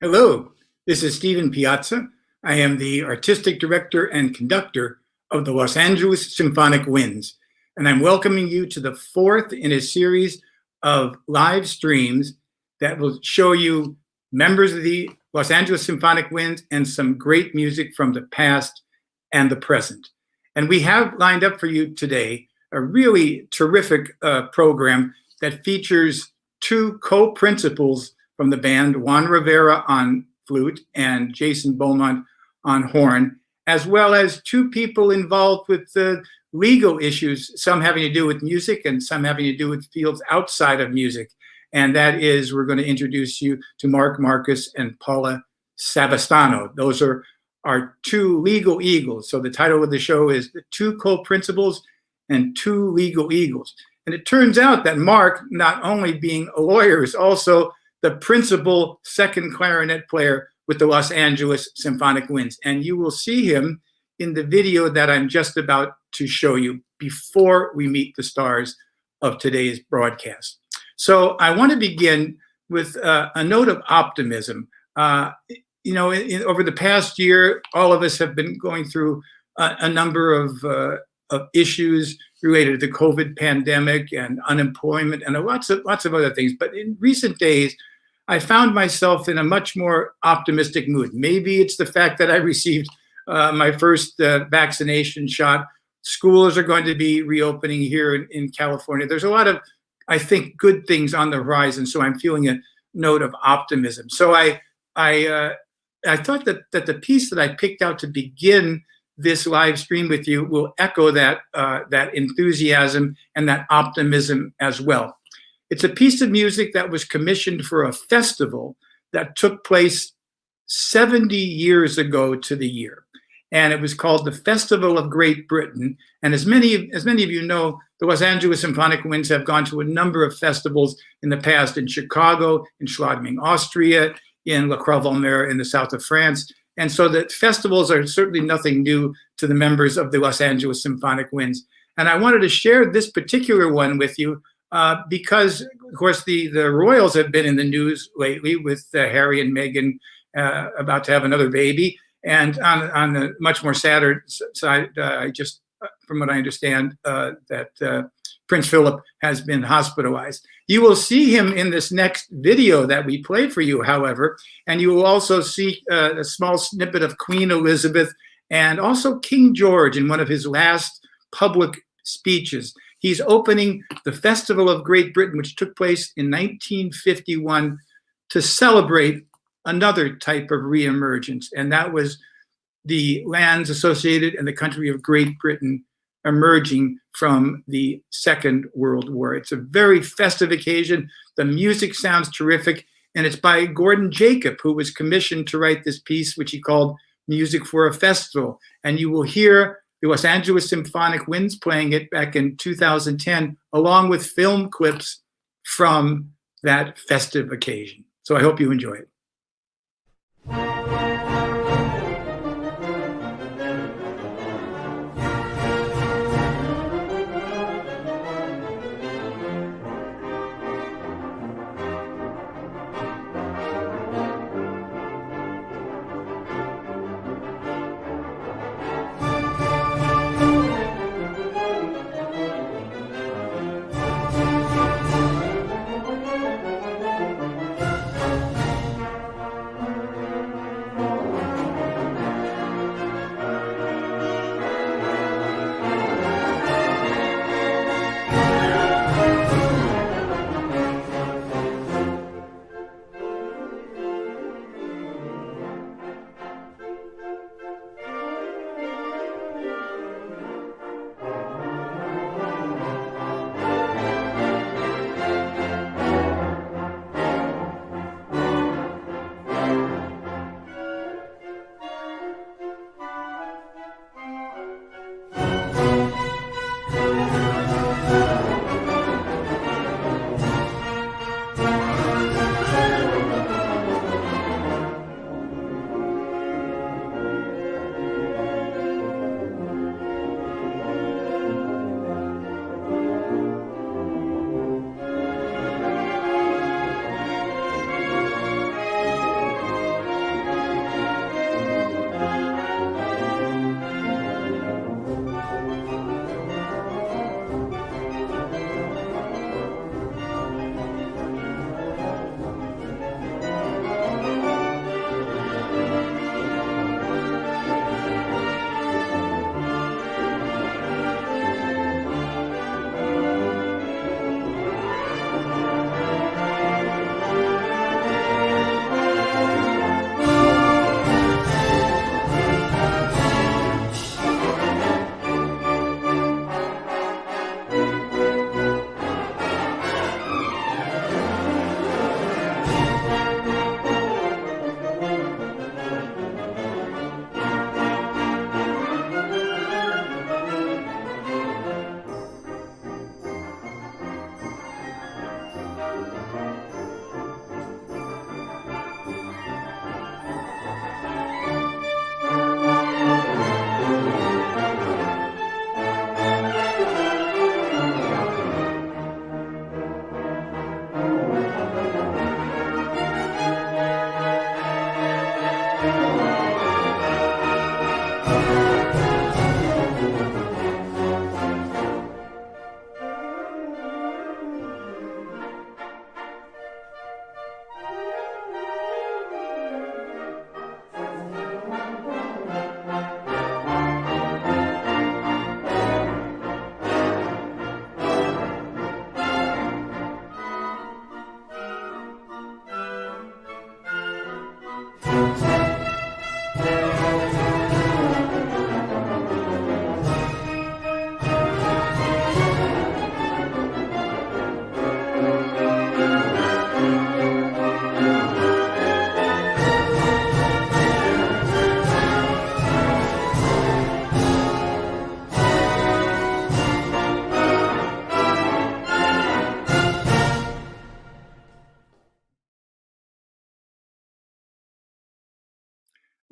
Hello, this is Stephen Piazza. I am the artistic director and conductor of the Los Angeles Symphonic Winds, and I'm welcoming you to the fourth in a series of live streams that will show you members of the Los Angeles Symphonic Winds and some great music from the past and the present. And we have lined up for you today a really terrific program that features two co-principals from the band, Juan Rivera on flute and Jason Beaumont on horn, as well as two people involved with legal issues, some having to do with music and some having to do with fields outside of music. And that is, we're going to introduce you to Mark Markus and Paula Savastano. Those are our two legal eagles. So the title of the show is The Two Co-Principals and Two Legal Eagles. And it turns out that Mark, not only being a lawyer, is also the principal second clarinet player with the Los Angeles Symphonic Winds. And you will see him in the video that I'm just about to show you before we meet the stars of today's broadcast. So I want to begin with a note of optimism. Over the past year, all of us have been going through a number of issues related to the COVID pandemic and unemployment and lots of other things. But in recent days, I found myself in a much more optimistic mood. Maybe it's the fact that I received my first vaccination shot. Schools are going to be reopening here in California. There's a lot of, I think, good things on the horizon. So I'm feeling a note of optimism. So I thought that the piece that I picked out to begin this live stream with you will echo that enthusiasm and that optimism as well. It's a piece of music that was commissioned for a festival that took place 70 years ago to the year. And it was called the Festival of Great Britain. And as many of you know, the Los Angeles Symphonic Winds have gone to a number of festivals in the past in Chicago, in Schladming, Austria, in La Croix-Valmer in the south of France. And so the festivals are certainly nothing new to the members of the Los Angeles Symphonic Winds. And I wanted to share this particular one with you because, of course, the royals have been in the news lately with Harry and Meghan about to have another baby. And on the much more sadder side, from what I understand, that Prince Philip has been hospitalized. You will see him in this next video that we play for you, however, and you will also see a small snippet of Queen Elizabeth and also King George in one of his last public speeches. He's opening the Festival of Great Britain, which took place in 1951 to celebrate another type of reemergence, and that was the lands associated in the country of Great Britain emerging from the Second World War. It's a very festive occasion. The music sounds terrific, and it's by Gordon Jacob, who was commissioned to write this piece, which he called Music for a Festival. And you will hear the Los Angeles Symphonic Winds playing it back in 2010, along with film clips from that festive occasion. So I hope you enjoy it.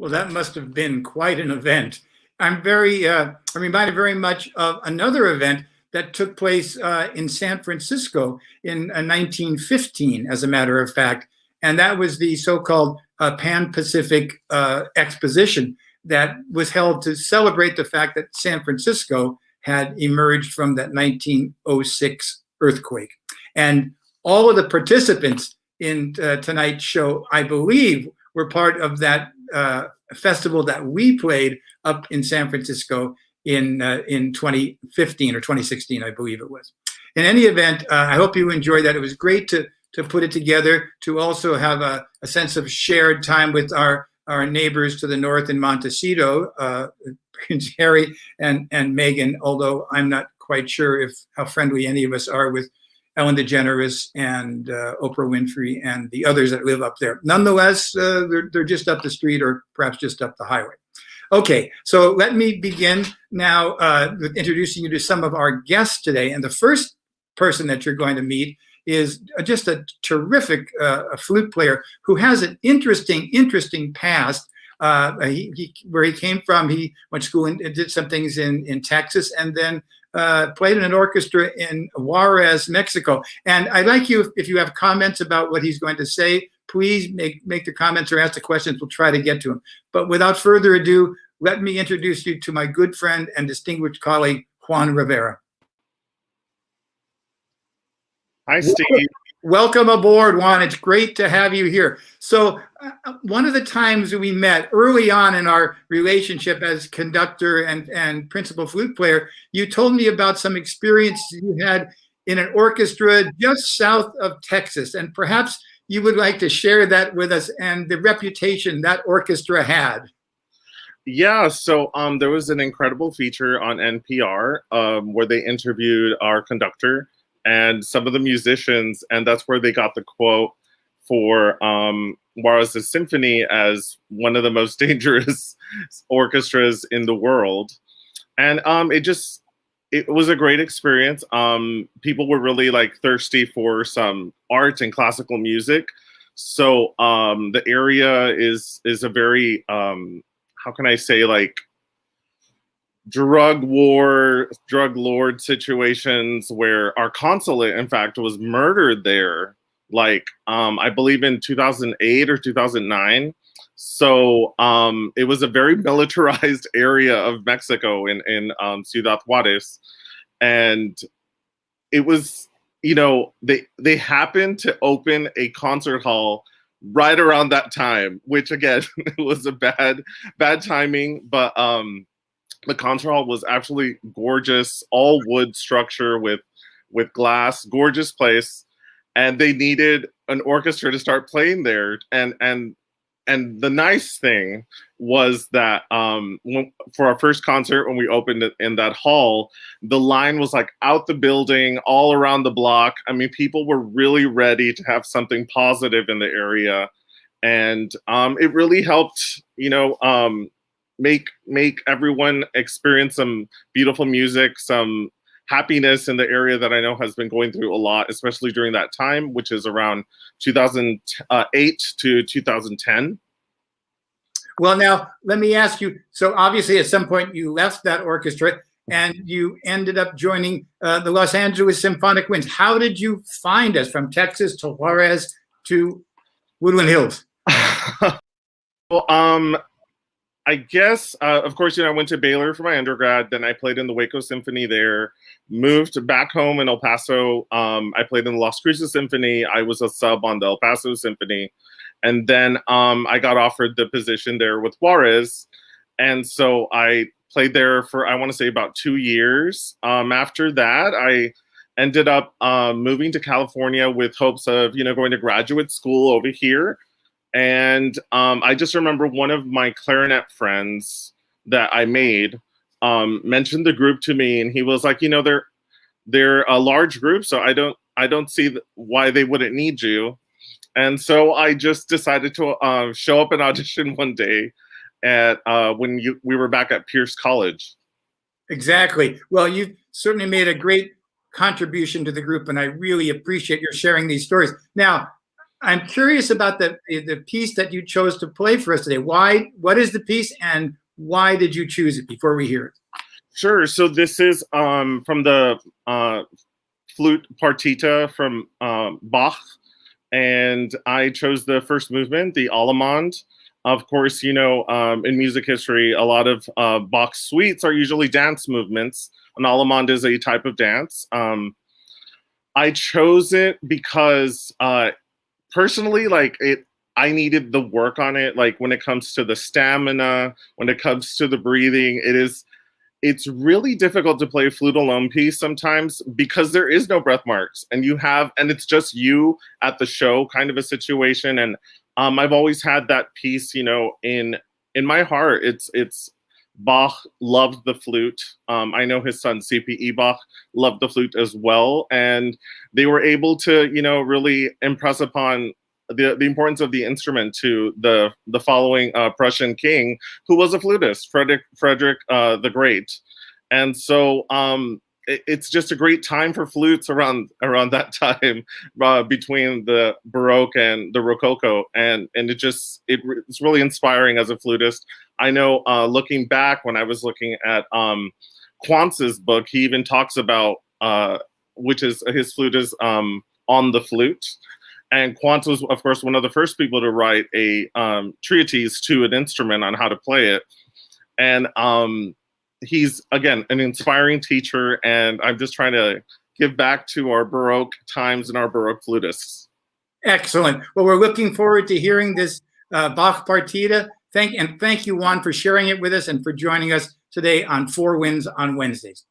Well, that must have been quite an event. I'm reminded very much of another event that took place in San Francisco in 1915, as a matter of fact. And that was the so-called Pan-Pacific Exposition that was held to celebrate the fact that San Francisco had emerged from that 1906 earthquake. And all of the participants in tonight's show, I believe, were part of that festival that we played up in San Francisco in 2015 or 2016, I believe it was. In any event, I hope you enjoyed that. It was great to put it together, to also have a sense of shared time with our neighbors to the north in Montecito, Prince Harry and Meghan, although I'm not quite sure how friendly any of us are with Ellen DeGeneres and Oprah Winfrey and the others that live up there. Nonetheless, they're just up the street or perhaps just up the highway. Okay, so let me begin now with introducing you to some of our guests today. And the first person that you're going to meet is just a terrific flute player who has an interesting past. Where he came from, he went to school and did some things in Texas, and then played in an orchestra in Juarez, Mexico. And I'd like you, if you have comments about what he's going to say, please make the comments or ask the questions. We'll try to get to them. But without further ado, let me introduce you to my good friend and distinguished colleague, Juan Rivera. Hi, Steve. Welcome aboard, Juan. It's great to have you here. So one of the times we met early on in our relationship as conductor and principal flute player, you told me about some experience you had in an orchestra just south of Texas. And perhaps you would like to share that with us and the reputation that orchestra had. Yeah, so there was an incredible feature on NPR where they interviewed our conductor and some of the musicians, and that's where they got the quote for Juarez's Symphony as one of the most dangerous orchestras in the world. And it was a great experience. People were really thirsty for some art and classical music. So the area is a very, how can I say, drug lord situations where our consulate, in fact, was murdered there, I believe in 2008 or 2009. So it was a very militarized area of Mexico in Ciudad Juarez. And it was, they happened to open a concert hall right around that time, which again, was a bad timing, but the concert hall was absolutely gorgeous, all wood structure with glass, gorgeous place, and they needed an orchestra to start playing there. And the nice thing was that for our first concert, when we opened it in that hall, the line was out the building, all around the block. I mean, people were really ready to have something positive in the area, and it really helped, make everyone experience some beautiful music, some happiness in the area that I know has been going through a lot, especially during that time, which is around 2008 to 2010. Well, now let me ask you, so obviously at some point you left that orchestra and you ended up joining the Los Angeles Symphonic Winds. How did you find us from Texas to Juarez to Woodland Hills? Well, I guess, of course, I went to Baylor for my undergrad. Then I played in the Waco Symphony there, moved back home in El Paso. I played in the Las Cruces Symphony. I was a sub on the El Paso Symphony. And then I got offered the position there with Juarez. And so I played there for, I want to say, about 2 years. After that, I ended up moving to California with hopes of, going to graduate school over here. And I just remember one of my clarinet friends that I made mentioned the group to me, and he was like, they're a large group, so I don't see why they wouldn't need you. And so I just decided to show up and audition one day at when we were back at Pierce College. Exactly. Well, you've certainly made a great contribution to the group, and I really appreciate your sharing these stories. Now, I'm curious about the piece that you chose to play for us today. What is the piece, and why did you choose it before we hear it? Sure. So this is from the flute partita from Bach, and I chose the first movement, the Allemande. Of course, you know, in music history, a lot of Bach's suites are usually dance movements. An Allemande is a type of dance. I chose it because personally, like I needed the work on it. Like when it comes to the stamina, when it comes to the breathing, it's really difficult to play a flute alone piece sometimes because there is no breath marks, and it's just you at the show kind of a situation. And I've always had that piece, you know, in my heart. It's Bach loved the flute. I know his son CPE Bach loved the flute as well, and they were able to, you know, really impress upon the importance of the instrument to the following Prussian king, who was a flutist, Frederick the Great. And so it's just a great time for flutes around that time, between the Baroque and the Rococo, and it's really inspiring as a flutist. I know, looking back when I was looking at Quantz's book, he even talks about which is his flute is on the flute. And Quantz was, of course, one of the first people to write a treatise to an instrument on how to play it. And he's, again, an inspiring teacher, and I'm just trying to give back to our Baroque times and our Baroque flutists. Excellent. Well, we're looking forward to hearing this Bach partita. Thank you, Juan, for sharing it with us and for joining us today on Four Winds on Wednesdays.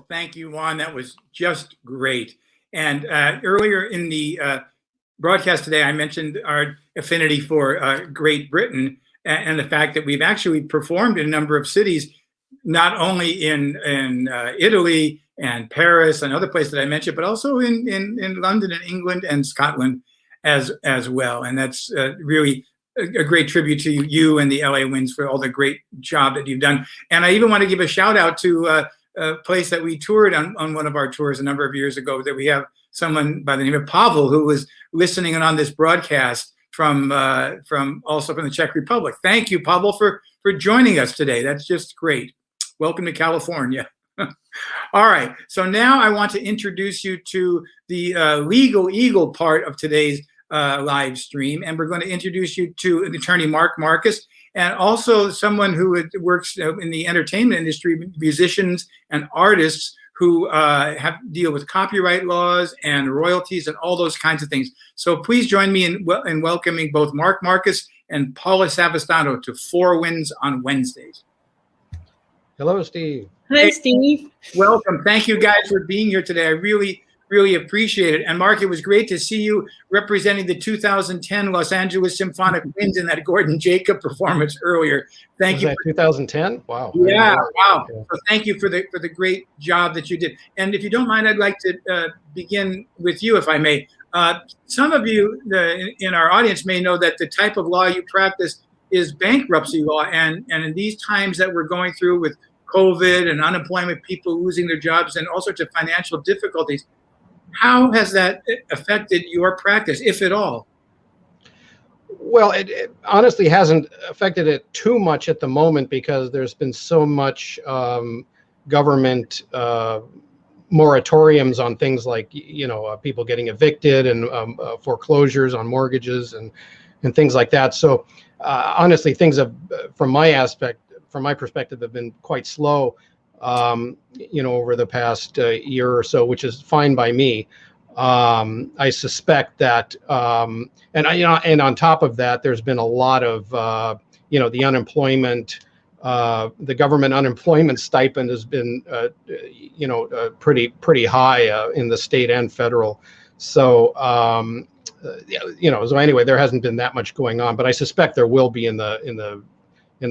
Well, thank you, Juan. That was just great. And earlier in the broadcast today, I mentioned our affinity for Great Britain and the fact that we've actually performed in a number of cities, not only in Italy and Paris and other places that I mentioned, but also in London and England and Scotland as well. And that's really a great tribute to you and the LA Winds for all the great job that you've done. And I even want to give a shout out to a place that we toured on one of our tours a number of years ago, that we have someone by the name of Pavel who was listening in on this broadcast from also from the Czech Republic. Thank you, Pavel, for joining us today. That's just great. Welcome to California. All right, so now I want to introduce you to the Legal Eagle part of today's live stream, and we're going to introduce you to attorney Mark Markus, and also someone who works in the entertainment industry, musicians and artists who deal with copyright laws and royalties and all those kinds of things. So please join me in welcoming both Mark Markus and Paula Savastano to Four Winds on Wednesdays. Hello, Steve. Hi, Steve. Welcome. Thank you guys for being here today. I really appreciate it. And Mark, it was great to see you representing the 2010 Los Angeles Symphonic Winds in that Gordon Jacob performance earlier. Thank you. Was that 2010? Wow. Yeah, wow. So thank you for the great job that you did. And if you don't mind, I'd like to begin with you, if I may. Some of you in our audience may know that the type of law you practice is bankruptcy law. And in these times that we're going through with COVID and unemployment, people losing their jobs and all sorts of financial difficulties, how has that affected your practice, if at all? Well, it honestly hasn't affected it too much at the moment because there's been so much government moratoriums on things like, people getting evicted and foreclosures on mortgages and things like that. So honestly, things have, from my perspective, have been quite slow, over the past year or so, which is fine by me. I suspect that, and on top of that, there's been a lot of, the unemployment, the government unemployment stipend has been, pretty high in the state and federal. So, so anyway, there hasn't been that much going on, but I suspect there will be in the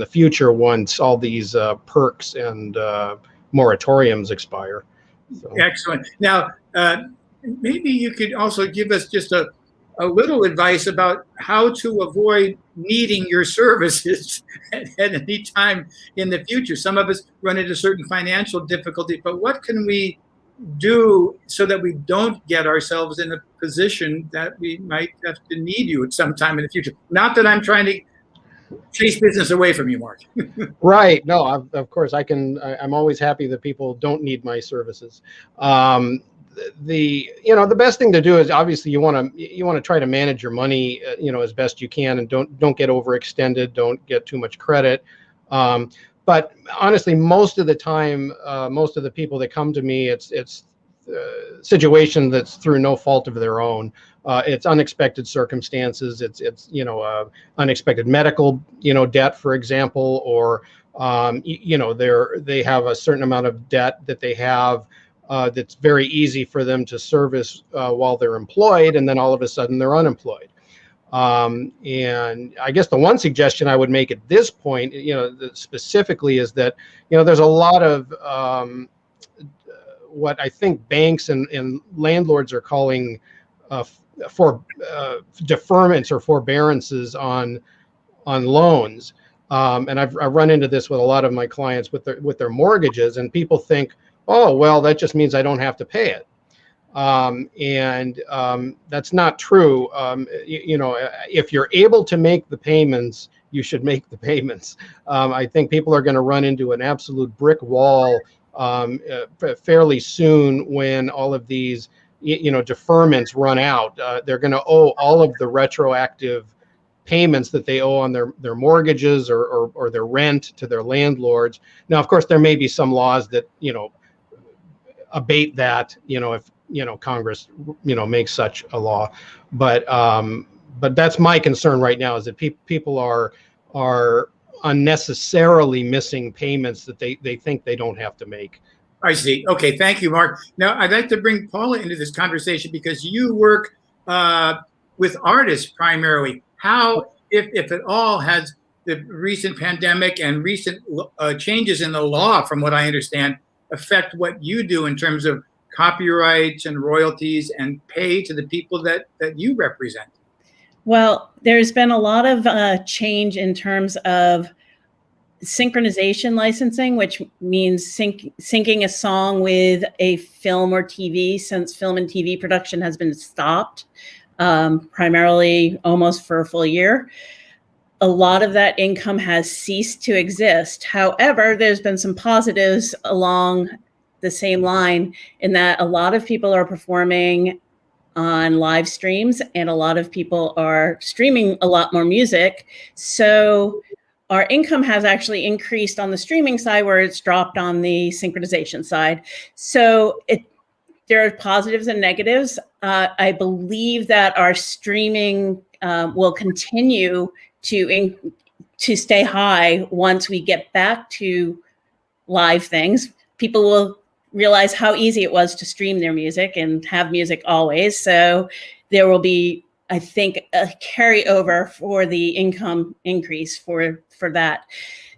future once all these perks and moratoriums expire. So. Excellent. Now, maybe you could also give us just a little advice about how to avoid needing your services at any time in the future. Some of us run into certain financial difficulties, but what can we do so that we don't get ourselves in a position that we might have to need you at some time in the future? Not that I'm trying to chase business away from you, Mark. Right. No, of course I'm always happy that people don't need my services. The best thing to do is obviously you want to try to manage your money, as best you can, and don't get overextended, don't get too much credit. But honestly, most of the time, most of the people that come to me, it's a situation that's through no fault of their own. It's unexpected circumstances. It's unexpected medical, debt, for example, or they have a certain amount of debt that they have that's very easy for them to service while they're employed, and then all of a sudden they're unemployed. And I guess the one suggestion I would make at this point, specifically, is that there's a lot of what I think banks and landlords are calling for deferments or forbearances on loans, and I've run into this with a lot of my clients with their mortgages, and people think, oh, well, that just means I don't have to pay it, and that's not true. If you're able to make the payments, you should make the payments. I think people are going to run into an absolute brick wall fairly soon when all of these deferments run out. They're going to owe all of the retroactive payments that they owe on their mortgages or their rent to their landlords. Now, of course, there may be some laws that abate that, if Congress makes such a law, but that's my concern right now, is that people are unnecessarily missing payments that they think they don't have to make. I see. Okay, thank you, Mark. Now, I'd like to bring Paula into this conversation because you work with artists primarily. How, if at all, has the recent pandemic and recent changes in the law, from what I understand, affect what you do in terms of copyrights and royalties and pay to the people that you represent? Well, there's been a lot of change in terms of synchronization licensing, which means syncing a song with a film or TV, since film and TV production has been stopped, primarily almost for a full year. A lot of that income has ceased to exist. However, there's been some positives along the same line in that a lot of people are performing on live streams and a lot of people are streaming a lot more music. So our income has actually increased on the streaming side where it's dropped on the synchronization side. So there are positives and negatives. I believe that our streaming will continue to stay high once we get back to live things. People will realize how easy it was to stream their music and have music always. So there will be, I think, a carryover for the income increase for that.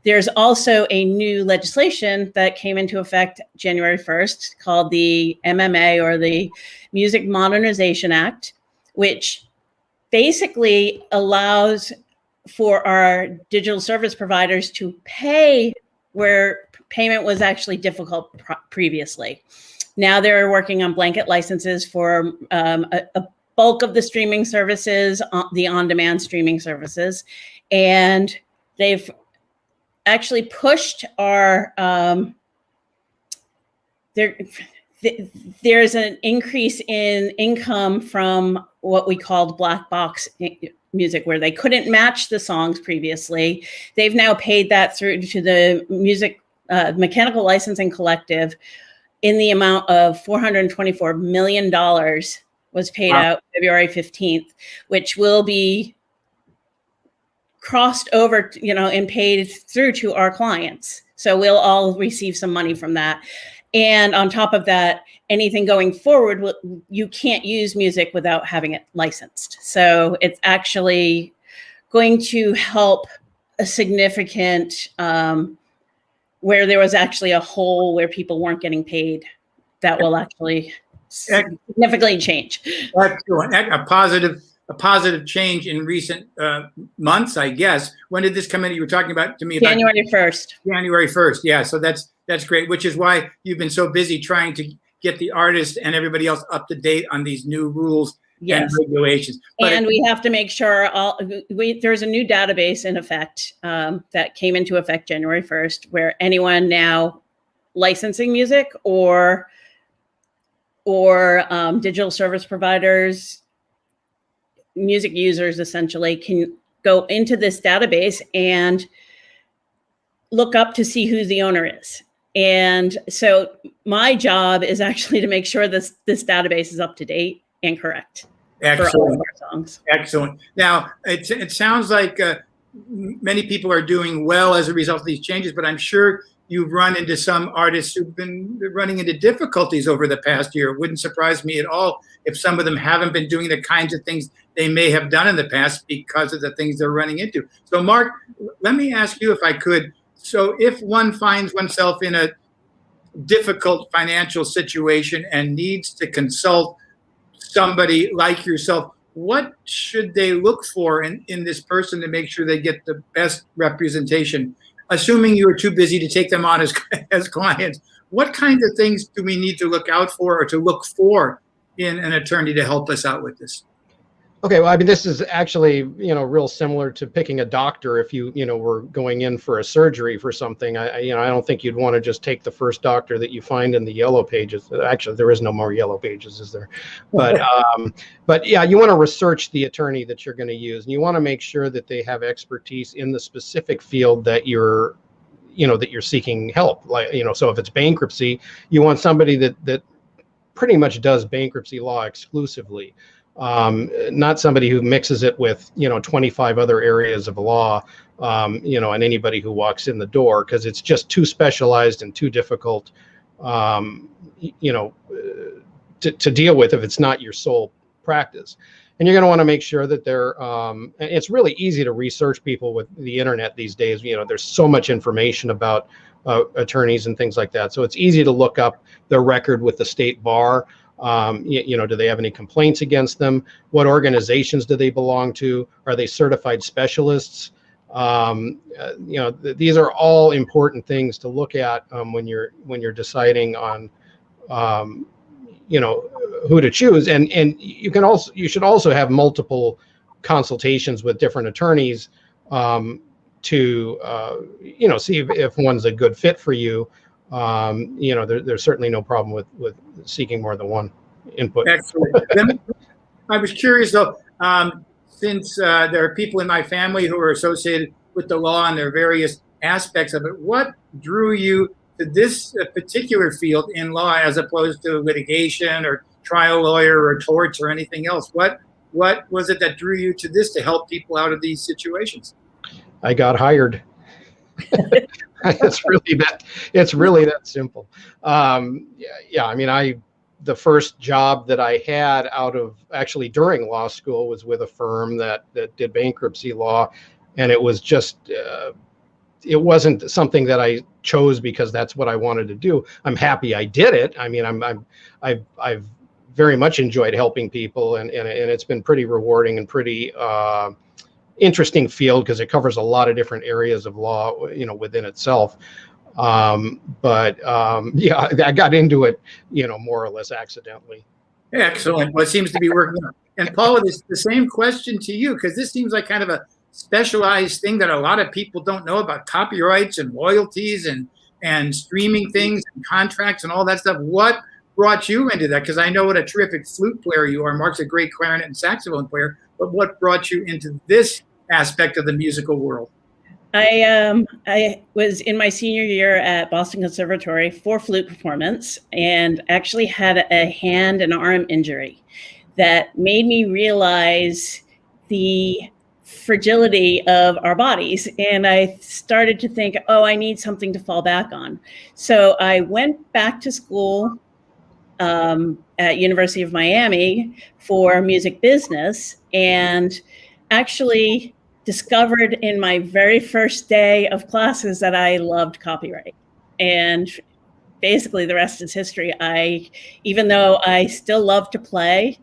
There's also a new legislation that came into effect January 1st called the MMA, or the Music Modernization Act, which basically allows for our digital service providers to pay where payment was actually difficult previously. Now they're working on blanket licenses for a bulk of the streaming services, the on-demand streaming services, and they've actually pushed our there's an increase in income from what we called black box music, where they couldn't match the songs previously. They've now paid that through to the Music Mechanical Licensing Collective in the amount of $424 million was paid out February 15th, which will be crossed over, and paid through to our clients. So we'll all receive some money from that. And on top of that, anything going forward, you can't use music without having it licensed. So it's actually going to help a significant, where there was actually a hole where people weren't getting paid, that will actually significantly change. Excellent. A positive change in recent months, I guess. When did this come in? You were talking about to me about January 1st. January 1st. Yeah, so that's great, which is why you've been so busy trying to get the artists and everybody else up to date on these new rules and regulations. But we have to make sure there's a new database in effect that came into effect January 1st, where anyone now licensing music or digital service providers, music users essentially, can go into this database and look up to see who the owner is. And so my job is actually to make sure this database is up to date and correct. Excellent. For all of our songs. Excellent. Now, it sounds like many people are doing well as a result of these changes, but I'm sure you've run into some artists who've been running into difficulties over the past year. It wouldn't surprise me at all if some of them haven't been doing the kinds of things they may have done in the past because of the things they're running into. So, Mark, let me ask you, if I could. So if one finds oneself in a difficult financial situation and needs to consult somebody like yourself, what should they look for in this person to make sure they get the best representation? Assuming you are too busy to take them on as clients, what kinds of things do we need to look out for or to look for in an attorney to help us out with this? Okay, well, I mean, this is actually, real similar to picking a doctor. If you, were going in for a surgery for something, I don't think you'd want to just take the first doctor that you find in the yellow pages. Actually, there is no more yellow pages, is there? But yeah, you want to research the attorney that you're going to use, and you want to make sure that they have expertise in the specific field that you're seeking help. Like, so if it's bankruptcy, you want somebody that pretty much does bankruptcy law exclusively. Not somebody who mixes it with 25 other areas of law, and anybody who walks in the door, because it's just too specialized and too difficult you know, to deal with if it's not your sole practice. And you're going to want to make sure that they're, it's really easy to research people with the internet these days. You know, there's so much information about attorneys and things like that. So it's easy to look up their record with the state bar. You know, do they have any complaints against them? What organizations do they belong to? Are they certified specialists? You know, these are all important things to look at when you're deciding on, you know, who to choose. And you should also have multiple consultations with different attorneys to you know, see if one's a good fit for you. You know, there's certainly no problem with seeking more than one input. Excellent. Then I was curious though, since there are people in my family who are associated with the law and their various aspects of it, what drew you to this particular field in law as opposed to litigation or trial lawyer or torts or anything else? What was it that drew you to this to help people out of these situations? I got hired. It's really that simple. Yeah, I mean, the first job that I had out of actually during law school was with a firm that did bankruptcy law, and it was just it wasn't something that I chose because that's what I wanted to do. I'm happy I did it. I mean, I've very much enjoyed helping people, and it's been pretty rewarding and pretty interesting field because it covers a lot of different areas of law, you know, within itself. Yeah, I got into it, you know, more or less accidentally. Excellent. Well, it seems to be working out. And Paula, this the same question to you, because this seems like kind of a specialized thing that a lot of people don't know about, copyrights and royalties and streaming things and contracts and all that stuff. What brought you into that? Because I know what a terrific flute player you are. Mark's a great clarinet and saxophone player. But what brought you into this aspect of the musical world? I was in my senior year at Boston Conservatory for flute performance, and actually had a hand and arm injury that made me realize the fragility of our bodies. And I started to think, oh, I need something to fall back on. So I went back to school at University of Miami for music business, and actually discovered in my very first day of classes that I loved copyright. And basically the rest is history. Even though I still love to play,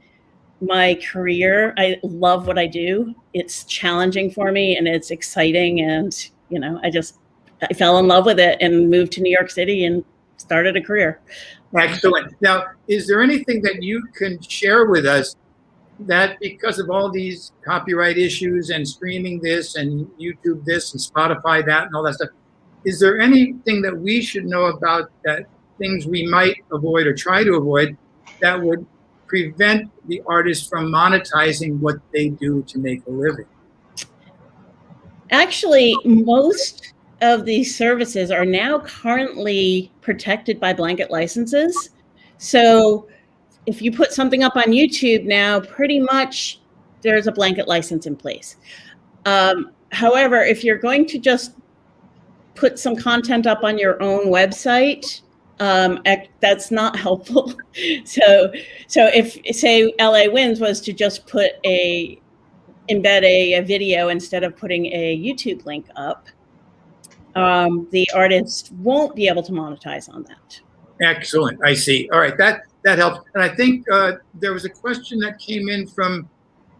my career, I love what I do. It's challenging for me and it's exciting. And, you know, I fell in love with it and moved to New York City and started a career. Excellent. Now, is there anything that you can share with us that because of all these copyright issues and streaming this and YouTube this and Spotify that and all that stuff, is there anything that we should know about that, things we might avoid or try to avoid that would prevent the artist from monetizing what they do to make a living? Actually, most of these services are now currently protected by blanket licenses. So if you put something up on YouTube now, pretty much there's a blanket license in place. However, if you're going to just put some content up on your own website, that's not helpful. So if, say, LA Winds was to just embed a video instead of putting a YouTube link up, the artist won't be able to monetize on that. Excellent. I see. All right. That helps. And I think there was a question that came in from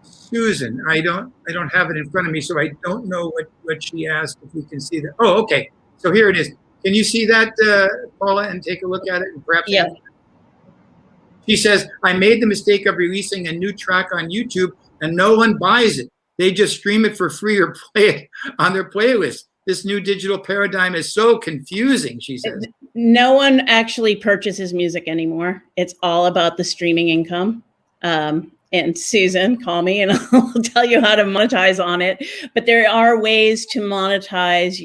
Susan. I don't have it in front of me, so I don't know what she asked, if we can see that. Oh, okay. So here it is. Can you see that, Paula, and take a look at it? And perhaps yeah. She says, I made the mistake of releasing a new track on YouTube and no one buys it. They just stream it for free or play it on their playlist. This new digital paradigm is so confusing, she says. No one actually purchases music anymore. It's all about the streaming income. And Susan, call me and I'll tell you how to monetize on it. But there are ways to monetize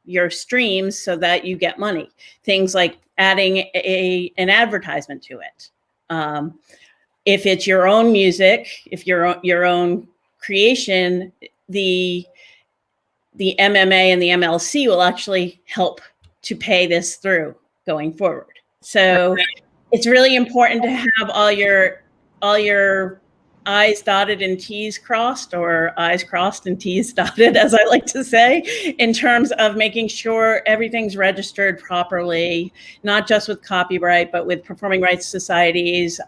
your streams so that you get money. Things like adding an advertisement to it. If it's your own music, if you're your own creation, the MMA and the MLC will actually help to pay this through going forward. So it's really important to have all your I's dotted and T's crossed, or I's crossed and T's dotted, as I like to say, in terms of making sure everything's registered properly, not just with copyright, but with performing rights societies,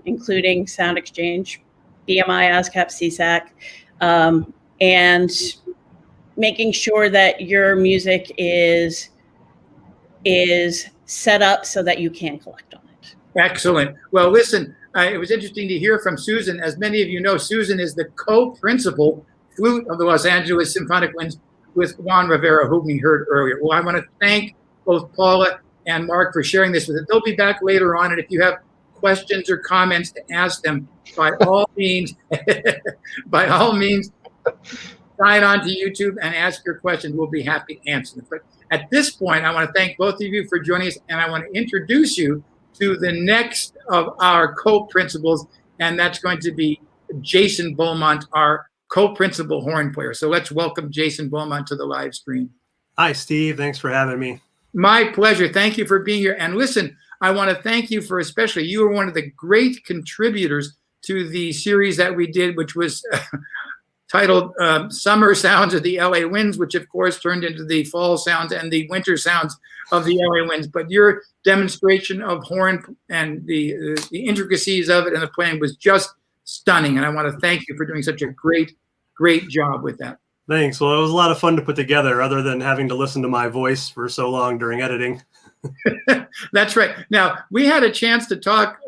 including Sound Exchange, BMI, ASCAP, CSAC, and making sure that your music is set up so that you can collect on it. Excellent. Well, listen, it was interesting to hear from Susan. As many of you know, Susan is the co-principal flute of the Los Angeles Symphonic Winds with Juan Rivera, whom we heard earlier. Well, I want to thank both Paula and Mark for sharing this with us. They'll be back later on, and if you have questions or comments to ask them, by all means, sign on to YouTube and ask your questions. We'll be happy to answer them. But at this point, I want to thank both of you for joining us, and I want to introduce you to the next of our co-principals, and that's going to be Jason Beaumont, our co-principal horn player. So let's welcome Jason Beaumont to the live stream. Hi, Steve. Thanks for having me. My pleasure. Thank you for being here. And listen, I want to thank you for especially, you were one of the great contributors to the series that we did, which was titled Summer Sounds of the LA Winds, which of course turned into the fall sounds and the winter sounds of the LA Winds. But your demonstration of horn and the intricacies of it and the playing was just stunning. And I want to thank you for doing such a great job with that. Thanks. Well, it was a lot of fun to put together, other than having to listen to my voice for so long during editing. That's right. Now, we had a chance to talk,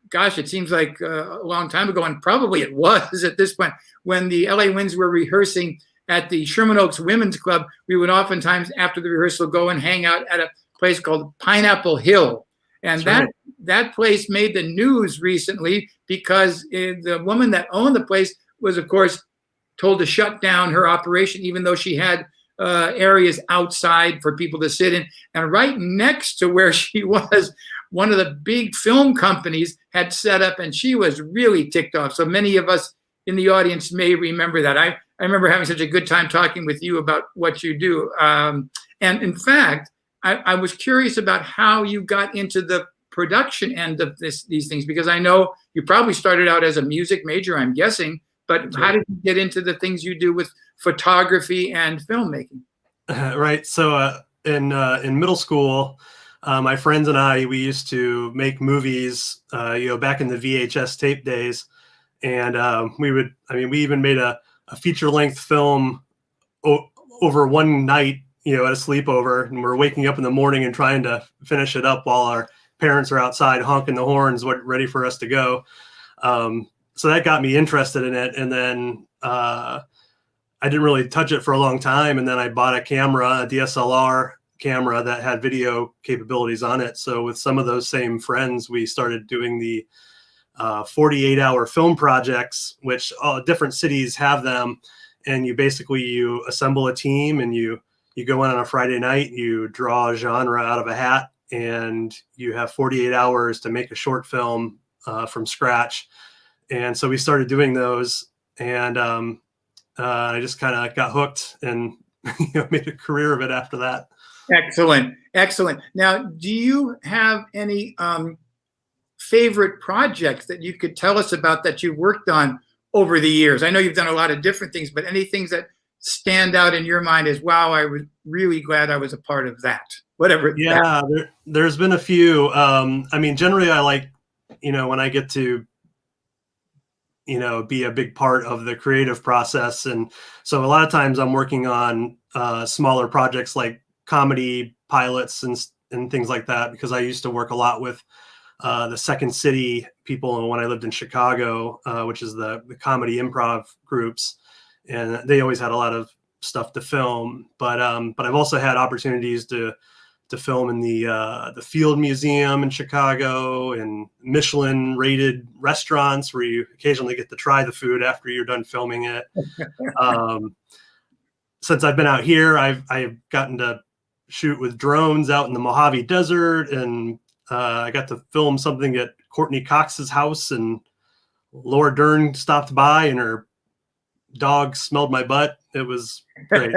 gosh, it seems like a long time ago, and probably it was at this point, when the LA Winds were rehearsing at the Sherman Oaks Women's Club. We would oftentimes, after the rehearsal, go and hang out at a place called Pineapple Hill. And that place made the news recently because the woman that owned the place was, of course, told to shut down her operation, even though she had areas outside for people to sit in. And right next to where she was, one of the big film companies had set up, and she was really ticked off. So many of us in the audience may remember that. I remember having such a good time talking with you about what you do. And in fact, I was curious about how you got into the production end of these things, because I know you probably started out as a music major, I'm guessing, but how did you get into the things you do with photography and filmmaking? Right. So in middle school, my friends and I, we used to make movies, back in the VHS tape days. And we even made a feature-length film over one night, at a sleepover, and we're waking up in the morning and trying to finish it up while our parents are outside honking the horns, ready for us to go. So that got me interested in it. And then I didn't really touch it for a long time. And then I bought a DSLR camera that had video capabilities on it. So with some of those same friends, we started doing the 48-hour film projects, which different cities have them. And you assemble a team, and you go in on a Friday night, you draw a genre out of a hat, and you have 48 hours to make a short film from scratch. And so we started doing those, and I just kind of got hooked and made a career of it after that. Excellent. Now, do you have any favorite projects that you could tell us about that you've worked on over the years? I know you've done a lot of different things, but any things that stand out in your mind as, wow, I was really glad I was a part of that, whatever. Yeah, there's been a few. Generally I like, when I get to, be a big part of the creative process. And so a lot of times I'm working on smaller projects like comedy pilots and things like that, because I used to work a lot with the Second City people when I lived in Chicago, which is the comedy improv groups. And they always had a lot of stuff to film. But I've also had opportunities to film in the Field Museum in Chicago, and Michelin rated restaurants where you occasionally get to try the food after you're done filming it. Since I've been out here, I've gotten to shoot with drones out in the Mojave Desert, and I got to film something at Courtney Cox's house, and Laura Dern stopped by and her dog smelled my butt. It was great.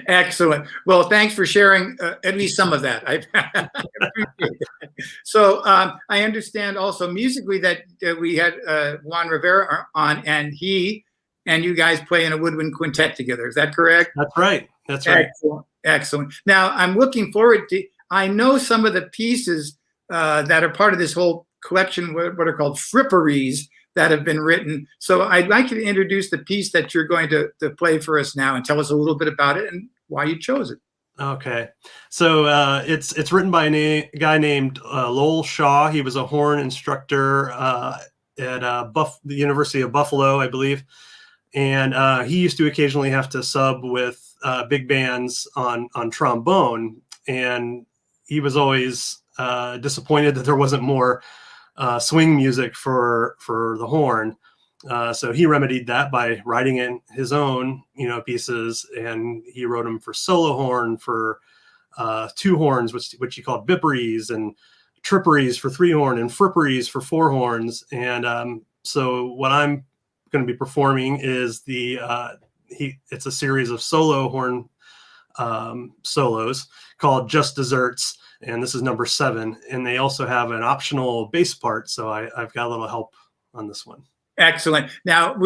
Excellent. Well, thanks for sharing at least some of that. I appreciate it. So I understand also musically that we had Juan Rivera on, and he and you guys play in a woodwind quintet together. Is that correct? That's right. That's right. Excellent. Excellent. Now I'm looking forward to. I know some of the pieces that are part of this whole collection, what are called fripperies, that have been written. So I'd like you to introduce the piece that you're going to play for us now and tell us a little bit about it and why you chose it. Okay. So it's written by a guy named Lowell Shaw. He was a horn instructor at the University of Buffalo, I believe. And he used to occasionally have to sub with big bands on trombone. And he was always disappointed that there wasn't more swing music for the horn. So he remedied that by writing in his own, pieces, and he wrote them for solo horn, for two horns, which he called bipperies, and tripperies for three horn, and fripperies for four horns. And so what I'm going to be performing is it's a series of solo horn solos called Just Desserts, and this is number 7. And they also have an optional bass part, so I've got a little help on this one. Excellent. Now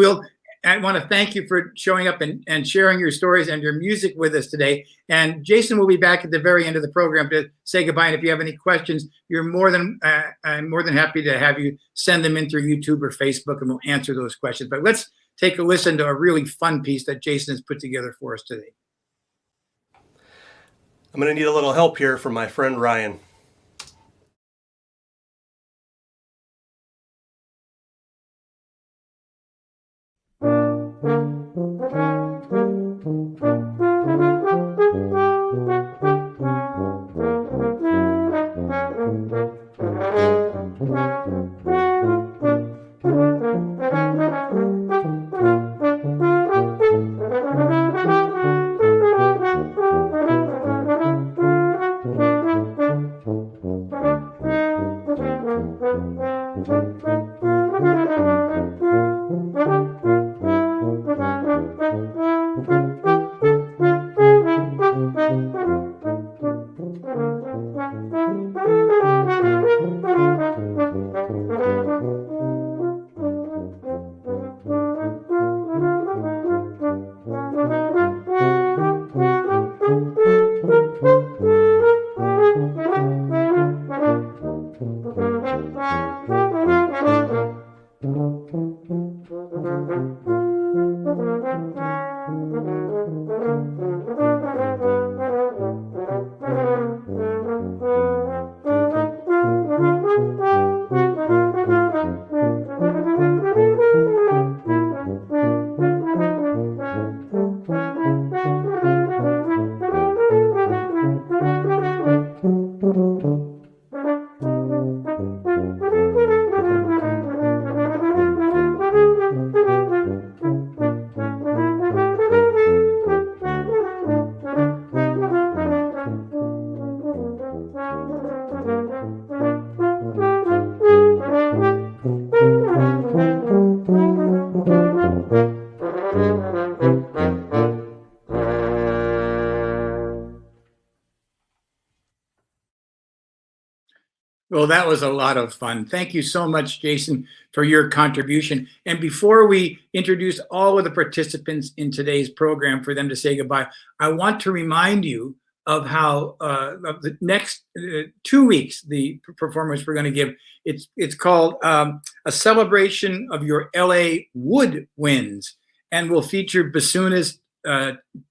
I want to thank you for showing up and sharing your stories and your music with us today. And Jason will be back at the very end of the program to say goodbye. And if you have any questions, I'm more than happy to have you send them in through YouTube or Facebook, and we'll answer those questions. But let's take a listen to a really fun piece that Jason has put together for us today. I'm going to need a little help here from my friend Ryan. Well, that was a lot of fun. Thank you so much, Jason, for your contribution. And before we introduce all of the participants in today's program for them to say goodbye, I want to remind you of how of the next 2 weeks, the performance we're going to give. It's called A Celebration of Your LA Woodwinds, and will feature bassoonist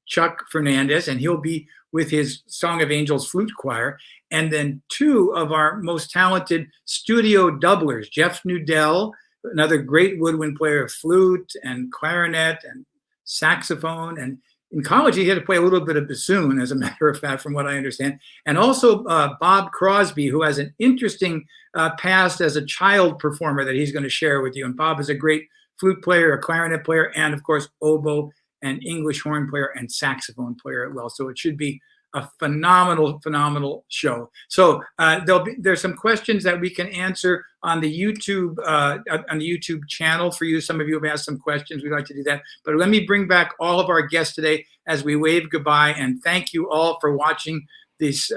Chuck Fernandez, and he'll be with his Song of Angels flute choir, and then 2 of our most talented studio doublers, Jeff Nudell, another great woodwind player of flute and clarinet and saxophone, and in college he had to play a little bit of bassoon, as a matter of fact, from what I understand, and also Bob Crosby, who has an interesting past as a child performer that he's going to share with you. And Bob is a great flute player, a clarinet player, and of course oboe and English horn player and saxophone player as well. So it should be a phenomenal show. So there's some questions that we can answer on the YouTube channel for you. Some of you have asked some questions. We'd like to do that. But let me bring back all of our guests today as we wave goodbye, and thank you all for watching this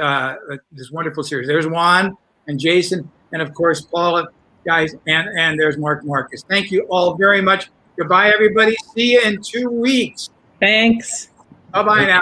wonderful series. There's Juan and Jason, and of course Paula, guys, and there's Mark Markus. Thank you all very much. Goodbye, everybody. See you in 2 weeks. Thanks. Bye-bye now.